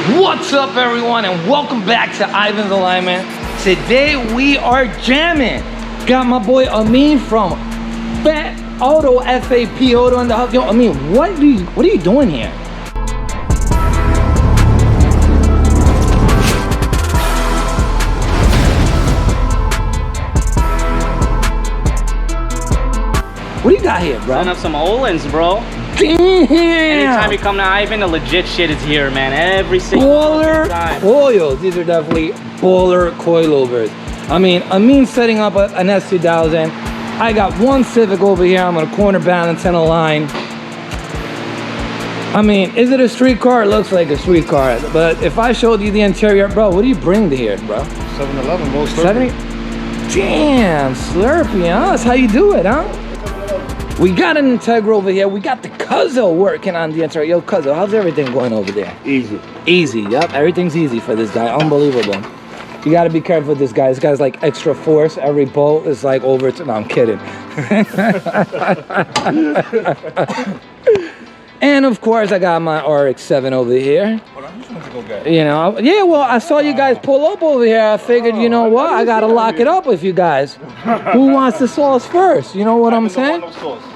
What's up, everyone, and welcome back to Ivan's Alignment. Today we are jamming. Got my boy Amin from Fat Auto, FAP Auto in the house. Yo, Amin, what are you doing here? What do you got here, bro? Setting up some Olins, bro. Damn! Anytime you come to Ivan, the legit shit is here, man. Every single time. Coils. These are definitely baller coilovers. I mean, Amin's setting up an S2000. I got one Civic over here. I'm gonna corner balance and align. I mean, is it a street car? It looks like a street car. But if I showed you the interior, bro, what do you bring to here, bro? 7-Eleven, bro. 70? Damn, Slurpee, huh? That's how you do it, huh? We got an Integra over here. We got the Cuzzo working on the interior. Yo, Cuzzo, how's everything going over there? Easy. Easy, yep. Everything's easy for this guy. Unbelievable. You got to be careful with this guy. This guy's like extra force. Every bolt is like over. No, I'm kidding. And of course, I got my RX-7 over here. You know, yeah, well, I saw you guys pull up over here. I figured, you know what? I got to lock it up with you guys. Who wants the sauce first? You know what I'm saying?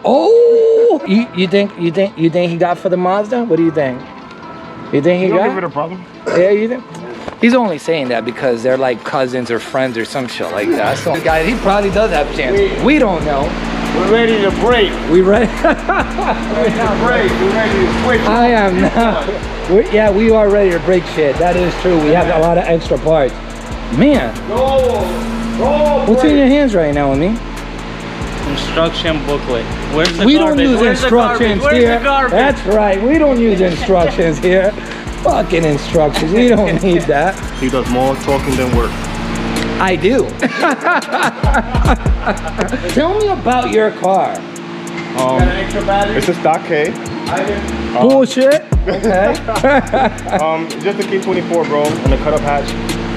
Oh, you think he got for the Mazda? What do you think? You think he got? Give it a problem. Yeah, you think? He's only saying that because they're like cousins or friends or some shit like that. So, guys, he probably does have a chance. We don't know. We're ready to break. We ready? We're ready to break. We're ready to switch. I am not. Yeah, we are ready to break shit. That is true. We have a lot of extra parts. Man. Go. What's in your hands right now, Amin? Instruction booklet. Where's the We garbage? don't use Where's instructions the garbage? here. Where's the garbage? That's right. We don't use instructions here. Fucking instructions. We don't need that. He does more talking than work. I do. Tell me about your car. It's a stock K. Bullshit. Okay. Just a K24, bro, and a cut-up hatch.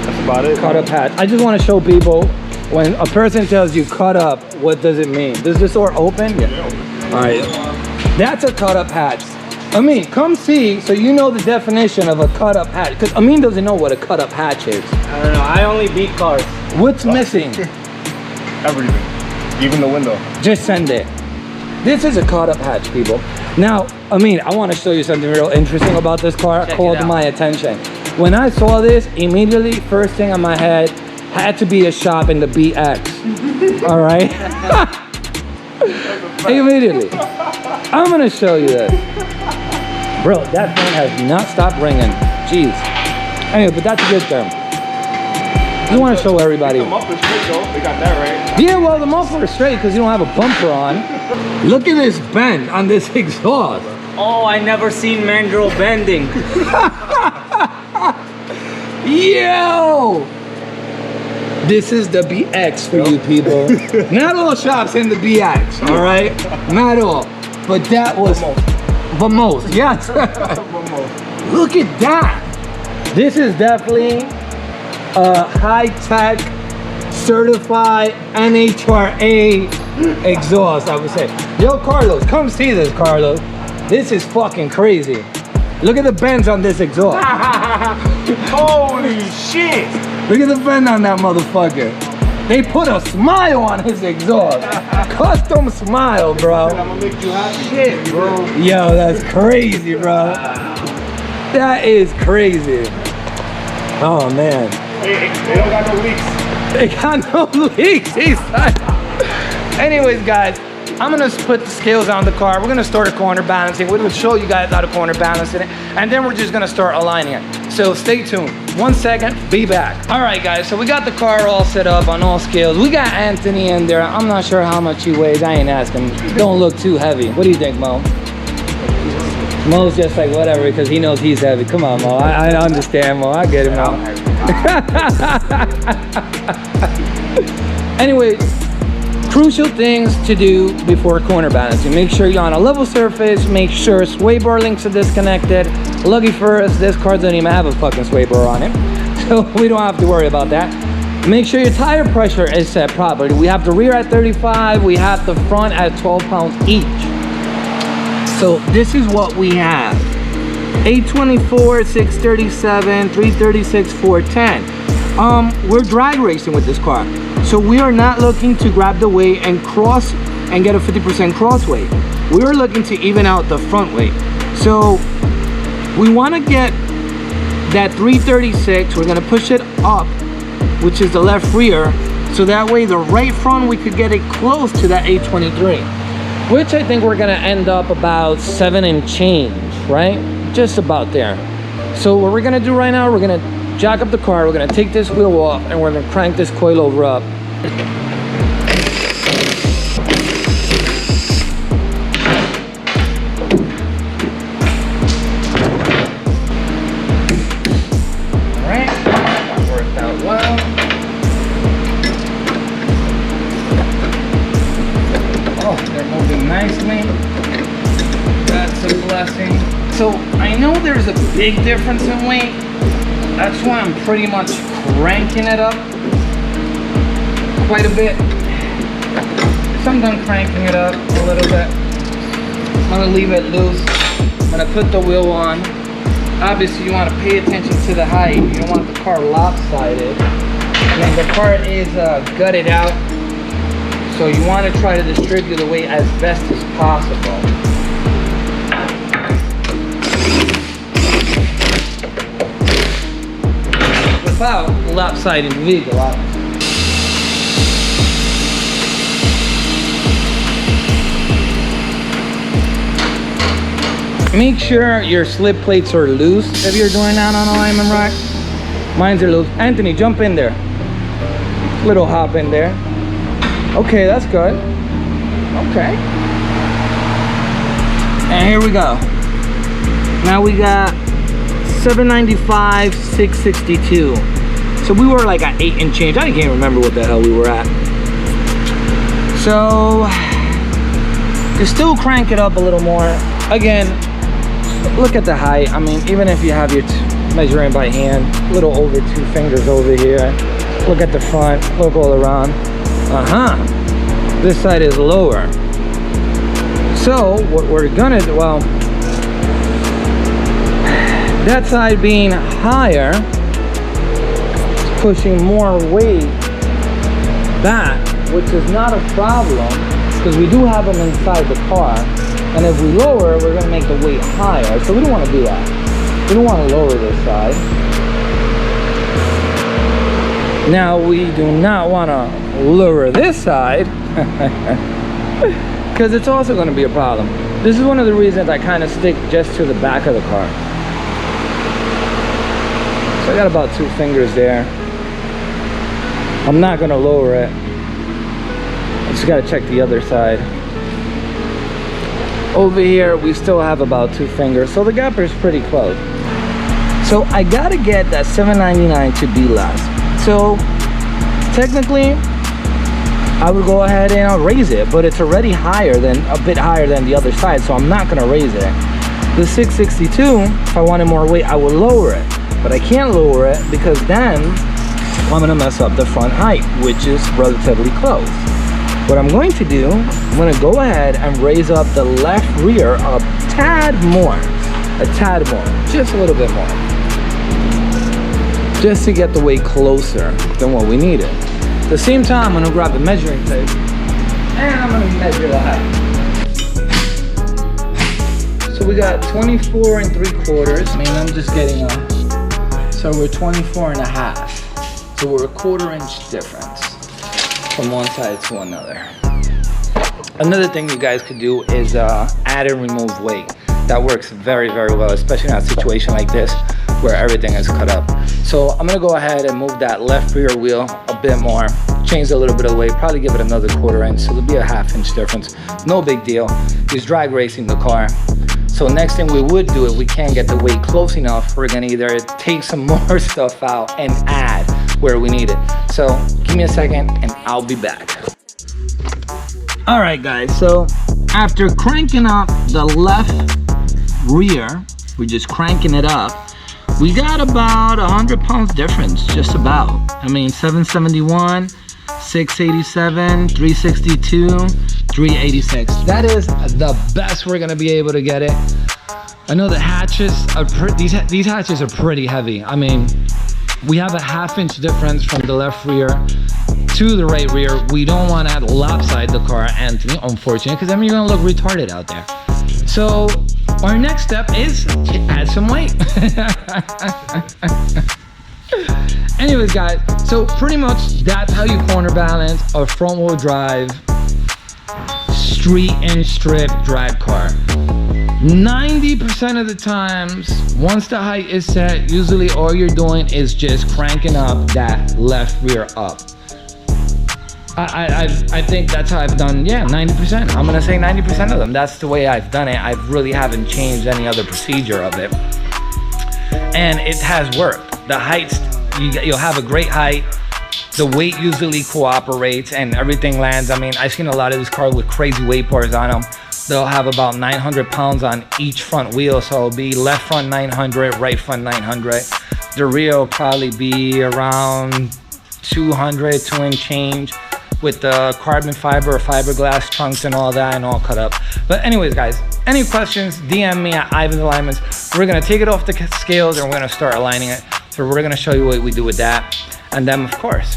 That's about it. Cut up hatch. I just want to show people when a person tells you cut up, what does it mean? Does this door open? Yeah. All right. That's a cut up hatch. Amin, come see so you know the definition of a cut up hatch. Because Amin doesn't know what a cut up hatch is. I don't know. I only beat cars. What's missing? Everything. Even the window. Just send it. This is a cut up hatch, people. Now, Amin, I want to show you something real interesting about this car. Called my attention. When I saw this, immediately, first thing on my head had to be a shop in the BX. All right? Immediately. I'm going to show you this. Bro, that phone has not stopped ringing. Jeez. Anyway, but that's a good term. I want to show everybody. The muffler's straight, though. They got that right. Yeah, well, the muffler is straight because you don't have a bumper on. Look at this bend on this exhaust. Oh, I never seen mandrel bending. Yo! This is the BX for you people. Not all shops in the BX, all right? Not all. But that was the most. Yes. Look at that. This is definitely a high-tech, certified NHRA exhaust, I would say. Yo, Carlos, come see this, Carlos. This is fucking crazy. Look at the bends on this exhaust. Holy shit. Look at the bend on that motherfucker. They put a smile on his exhaust. Custom smile, bro. I'm gonna make you happy. Shit, bro. Yo, that's crazy, bro. That is crazy. Oh, man. They don't got no leaks. They got no leaks, he said. Anyways, guys, I'm gonna put the scales on the car. We're gonna start corner balancing. We're gonna show you guys how to corner balance it, and then we're just gonna start aligning it. So stay tuned. 1 second, be back. All right, guys, so we got the car all set up on all scales. We got Anthony in there. I'm not sure how much he weighs. I ain't asking. Don't look too heavy. What do you think, Mo? Mo's just like, whatever, because he knows he's heavy. Come on, Mo. I understand, Mo. I get it, Mo. Anyways, crucial things to do before corner balancing. Make sure you're on a level surface. Make sure sway bar links are disconnected. Lucky for us, this car doesn't even have a fucking sway bar on it. So we don't have to worry about that. Make sure your tire pressure is set properly. We have the rear at 35. We have the front at 12 pounds each. So this is what we have. 824, 637, 336, 410. We're drag racing with this car. So we are not looking to grab the weight and cross and get a 50% cross weight. We're looking to even out the front weight. So we want to get that 336, we're gonna push it up, which is the left rear, so that way the right front we could get it close to that 823, which I think we're gonna end up about 7 and change, right? Just about there. So what we're gonna do right now, we're gonna jack up the car, we're gonna take this wheel off, and we're gonna crank this coilover up. Nicely. That's a blessing. So I know there's a big difference in weight. That's why I'm pretty much cranking it up quite a bit. So I'm done cranking it up a little bit. I'm gonna leave it loose. I'm gonna put the wheel on. Obviously you want to pay attention to the height. You don't want the car lopsided. And the car is gutted out. So you want to try to distribute the weight as best as possible. Without lopsiding the vehicle out. Make sure your slip plates are loose if you're doing that on a alignment rack. Mine's are loose. Anthony, jump in there. Little hop in there. Okay, that's good. Okay. And here we go. Now we got 795, 662. So we were like at 8 and change. I can't remember what the hell we were at. So you still crank it up a little more. Again, look at the height. I mean, even if you have your measuring by hand, a little over 2 fingers over here. Look at the front, look all around. This side is lower. So what we're gonna do, well, that side being higher, pushing more weight back, which is not a problem because we do have them inside the car. And if we lower, we're gonna make the weight higher. So we don't want to do that. We don't want to lower this side. Now we do not want to lower this side because it's also going to be a problem. This is one of the reasons I kind of stick just to the back of the car. So I got about 2 fingers there. I'm not going to lower it. I just got to check the other side. Over here we still have about 2 fingers, so the gap is pretty close. So I got to get that 799 to be less. So technically I would go ahead and I'll raise it, but it's already higher than a bit higher than the other side, so I'm not gonna raise it. The 662, if I wanted more weight, I would lower it, but I can't lower it because then I'm gonna mess up the front height, which is relatively close. What I'm going to do, I'm gonna go ahead and raise up the left rear a tad more, just a little bit more, just to get the weight closer than what we needed. At the same time, I'm gonna grab the measuring tape and I'm gonna measure the height. So we got 24 3/4. I mean, I'm just getting a, so we're 24 1/2. So we're a 1/4 inch difference from one side to another. Another thing you guys could do is add and remove weight. That works very, very well, especially in a situation like this where everything is cut up. So I'm gonna go ahead and move that left rear wheel a bit more, change a little bit of weight, probably give it another 1/4 inch, so there'll be a 1/2 inch difference. No big deal. He's drag racing the car. So next thing we would do, if we can't get the weight close enough, we're gonna either take some more stuff out and add where we need it. So give me a second and I'll be back. All right guys, so after cranking up the left rear, we're just cranking it up, we got about 100 pounds difference, just about. I mean, 771, 687, 362, 386. That is the best we're gonna be able to get it I know the hatches are these hatches are pretty heavy. I mean, we have a 1/2 inch difference from the left rear to the right rear. We don't want to lopside the car, Anthony, unfortunately, because then you're gonna look retarded out there. So our next step is to add some weight. Anyways, guys, so pretty much that's how you corner balance a front wheel drive street and strip drag car. 90% of the times, once the height is set, usually all you're doing is just cranking up that left rear up. I think that's how I've done, yeah, 90%. I'm gonna say 90% of them. That's the way I've done it. I really haven't changed any other procedure of it. And it has worked. The heights, you'll have a great height. The weight usually cooperates and everything lands. I mean, I've seen a lot of these cars with crazy weight bars on them. They'll have about 900 pounds on each front wheel. So it'll be left front 900, right front 900. The rear will probably be around 200, 2 and change with the carbon fiber or fiberglass trunks and all that and all cut up. But anyways, guys, any questions, DM me at Ivan the Lineman. We're gonna take it off the scales and we're gonna start aligning it. So we're gonna show you what we do with that. And then of course,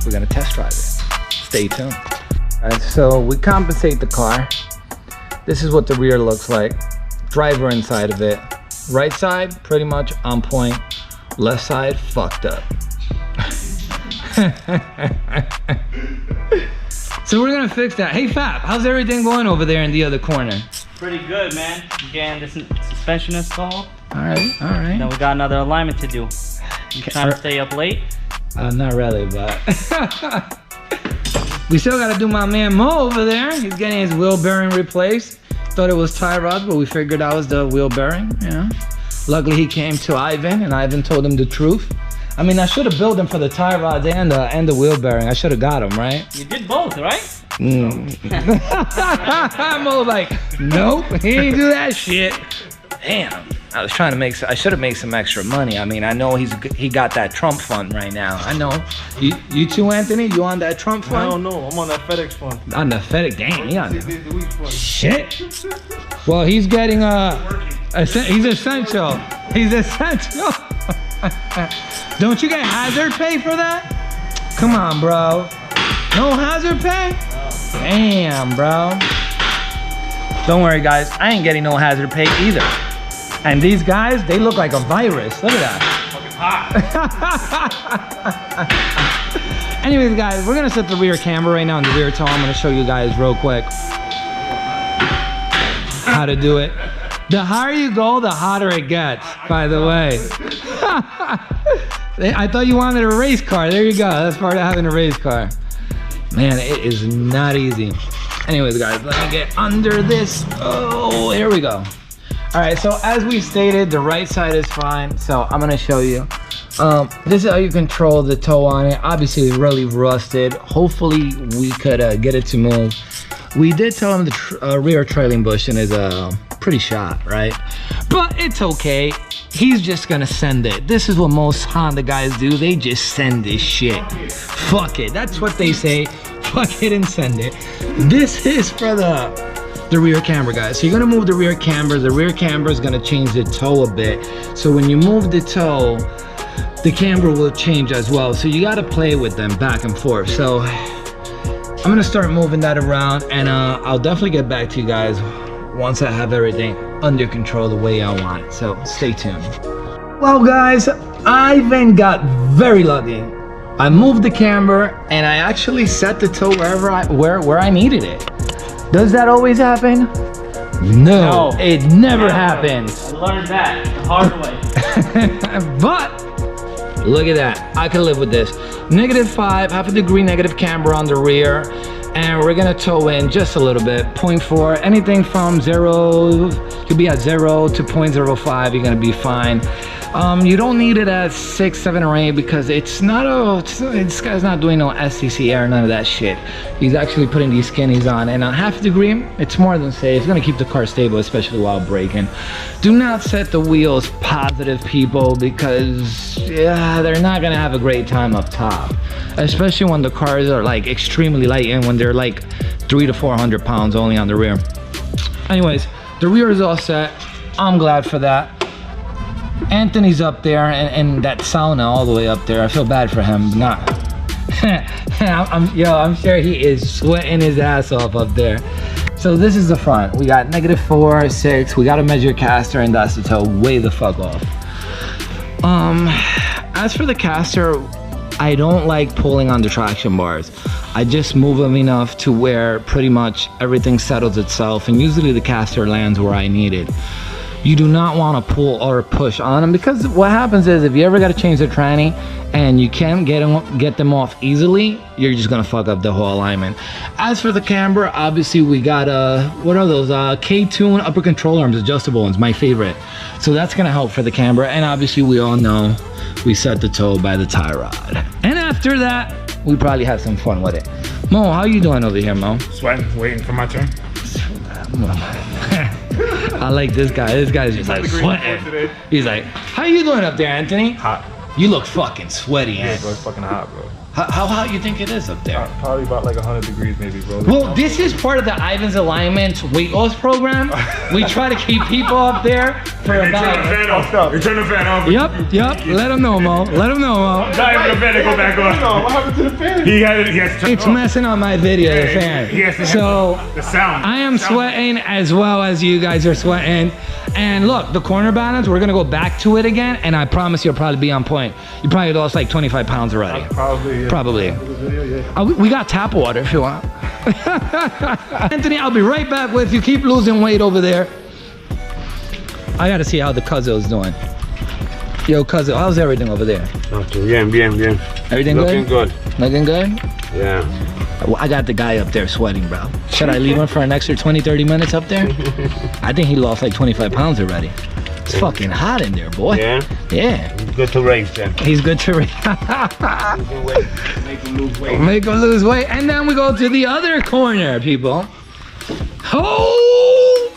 we're gonna test drive it. Stay tuned. All right, so we compensate the car. This is what the rear looks like. Driver inside of it. Right side, pretty much on point. Left side, fucked up. So we're gonna fix that. Hey Fab, how's everything going over there in the other corner? Pretty good, man. Getting the suspension installed. All right, all right. Then we got another alignment to do. You trying to stay up late? Not really, but we still gotta do my man Mo over there. He's getting his wheel bearing replaced. Thought it was tie rods, but we figured that was the wheel bearing, you know. Luckily he came to Ivan and Ivan told him the truth. I mean, I should have billed him for the tie rods and the wheel bearing. I should have got him, right? You did both, right? Mo like, nope, he didn't do that shit. Damn, I was trying to make, I should have made some extra money. I mean, I know he got that Trump fund right now. I know. You too, Anthony? You on that Trump fund? I don't know. I'm on that FedEx fund. On the FedEx, dang, he on that. Shit. Well, he's getting he's essential. He's essential. Don't you get hazard pay for that? Come on, bro. No hazard pay? Damn, bro. Don't worry, guys. I ain't getting no hazard pay either. And these guys, they look like a virus. Look at that. Anyways, guys, we're gonna set the rear camera right now in the rear toe. I'm gonna show you guys real quick how to do it. The higher you go, the hotter it gets, by the way. I thought you wanted a race car. There you go. That's part of having a race car. Man, it is not easy. Anyways, guys, let me get under this. Oh, here we go. All right, so as we stated, the right side is fine. So I'm gonna show you. This is how you control the toe on it. Obviously, really rusted. Hopefully, we could get it to move. We did tell him the rear trailing bushing is pretty shot, right? But it's okay. He's just gonna send it. This is what most Honda guys do. They just send this shit. Fuck it. That's what they say. Fuck it and send it. This is for the rear camber, guys. So you're gonna move the rear camber. The rear camber is gonna change the toe a bit. So when you move the toe, the camber will change as well. So you gotta play with them back and forth. So I'm gonna start moving that around and I'll definitely get back to you guys once I have everything under control the way I want it. So stay tuned. Well, guys, Ivan got very lucky. I moved the camber and I actually set the toe where I needed it. Does that always happen? No, it never happens. I learned that the hard way. But look at that. I can live with this. -5, half a degree negative camber on the rear. And we're gonna toe in just a little bit, 0.4, anything from 0, you'll be at 0 to 0.05, you're gonna be fine. You don't need it at 6, 7, or 8 because it's not this guy's not doing no SCC air, none of that shit. He's actually putting these skinnies on, and on half a degree, it's more than safe. It's gonna keep the car stable, especially while braking. Do not set the wheels positive, people, because yeah, they're not gonna have a great time up top, especially when the cars are like extremely light and when they're like 300 to 400 pounds only on the rear. Anyways, the rear is all set. I'm glad for that. Anthony's up there and that sauna all the way up there. I feel bad for him. Not. I'm sure he is sweating his ass off up there. So this is the front. We got -4, 6. We got to measure caster and that's the toe way the fuck off. As for the caster, I don't like pulling on the traction bars. I just move them enough to where pretty much everything settles itself, and usually the caster lands where I need it. You do not want to pull or push on them, because what happens is if you ever got to change the tranny and you can't get them off easily, you're just gonna fuck up the whole alignment. As for the camber, obviously we got what are those K-Tune upper control arms, adjustable ones, my favorite. So that's gonna help for the camber, and obviously we all know we set the toe by the tie rod. And after that, we probably have some fun with it. Mo, how you doing over here, Mo? Sweating, waiting for my turn. I like this guy. This guy's just like sweating. He's like, how you doing up there, Anthony? Hot. You look fucking sweaty, Yeah, bro, it's fucking hot, bro. How hot you think it is up there? Probably about like 100 degrees maybe, bro. Well, this is part of the Ivan's Alignment weight loss program. We try to keep people up there for about... You turn the fan off. Yep. Let them know, Mo. Let them know, Mo. Not even the fan to go back on. What happened to the fan? He has to turn It's messing up my video, the fan. He has to So, the sound. I am sweating as well as you guys are sweating. And look, the corner balance, we're gonna go back to it again, and I promise you'll probably be on point. You probably lost like 25 pounds already. Probably, yeah. Probably. Yeah. We got tap water if you want. Anthony, I'll be right back with you. Keep losing weight over there. I gotta see how the Cuzzo's doing. Yo, Cuzzo, how's everything over there? Bien. Everything Looking good? Looking good? Yeah. Well, I got the guy up there sweating, bro. Should I leave him for an extra 20, 30 minutes up there? I think he lost like 25 pounds already. It's fucking hot in there, boy. Yeah? Yeah. Good to race then. He's good to race. Make him lose weight. Make him lose weight. And then we go to the other corner, people. Oh!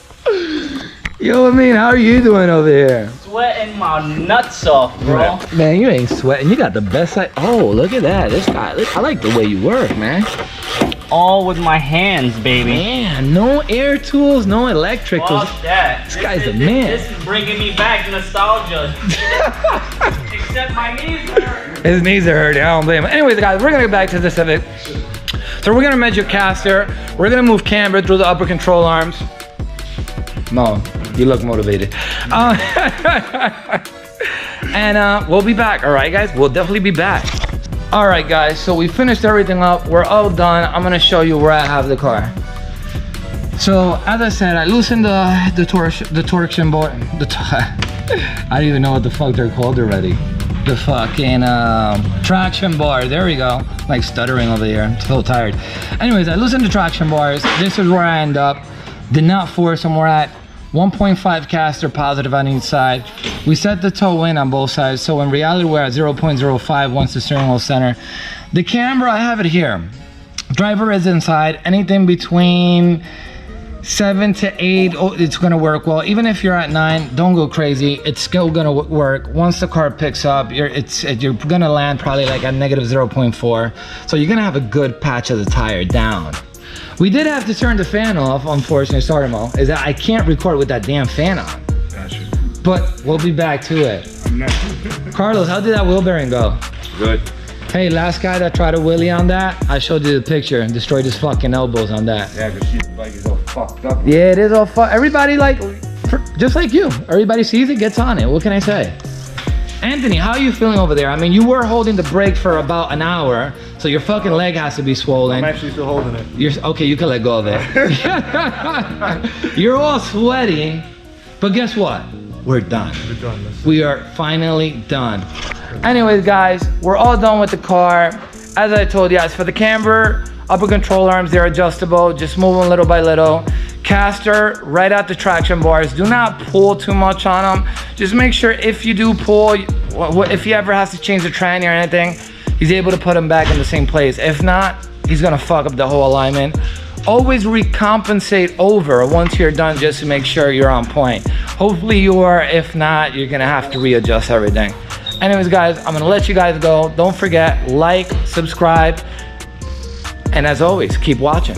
Yo, I mean, how are you doing over here? Sweating my nuts off, bro. Man, you ain't sweating. You got the best side. Oh, look at that. This guy, I like the way you work, man. All with my hands, baby. Man, no air tools, no electric tools. Fuck that. This guy's a man. This is bringing me back nostalgia. Except my knees hurt. His knees are hurting. I don't blame him. Anyways, guys, we're gonna get back to the Civic. So we're gonna measure caster. We're gonna move camber through the upper control arms. Mo, you look motivated. And we'll be back. All right, guys, we'll definitely be back. All right, guys, so we finished everything up. We're all done. I'm gonna show you where I have the car. So as I said, I loosened the torsion bar. I don't even know what the fuck they're called already. The fucking traction bar. There we go. Like stuttering over here. I'm so tired. Anyways, I loosened the traction bars. This is where I end up. Did not force them. We're at 1.5 caster positive on each side. We set the toe in on both sides, so in reality we're at 0.05 once the steering wheel center. The camber, I have it here. Driver is inside. Anything between 7 to 8, it's gonna work well. Even if you're at 9, don't go crazy. It's still gonna work. Once the car picks up, you're gonna land probably like at negative 0.4. So you're gonna have a good patch of the tire down. We did have to turn the fan off, unfortunately. Sorry, Mo. Is that I can't record with that damn fan on. Gotcha. But we'll be back to it. Carlos, how did that wheel bearing go? Good. Hey, last guy that tried a wheelie on that, I showed you the picture and destroyed his fucking elbows on that. Yeah, because she's like it's all fucked up. Yeah, it is all fucked. Everybody just like you. Everybody sees it, gets on it. What can I say? Anthony, how are you feeling over there? I mean, you were holding the brake for about an hour, so your fucking leg has to be swollen. I'm actually still holding it. Okay, you can let go of it. You're all sweaty, but guess what? We're done. We're done. We are finally done. Anyways, guys, we're all done with the car. As I told you guys, for the camber, upper control arms, they're adjustable. Just move them little by little. Caster, right at the traction bars. Do not pull too much on them. Just make sure if you do pull, if he ever has to change the tranny or anything, he's able to put them back in the same place. If not, he's gonna fuck up the whole alignment. Always recompensate over once you're done just to make sure you're on point. Hopefully you are. If not, you're gonna have to readjust everything. Anyways, guys, I'm gonna let you guys go. Don't forget, like, subscribe, and as always, keep watching.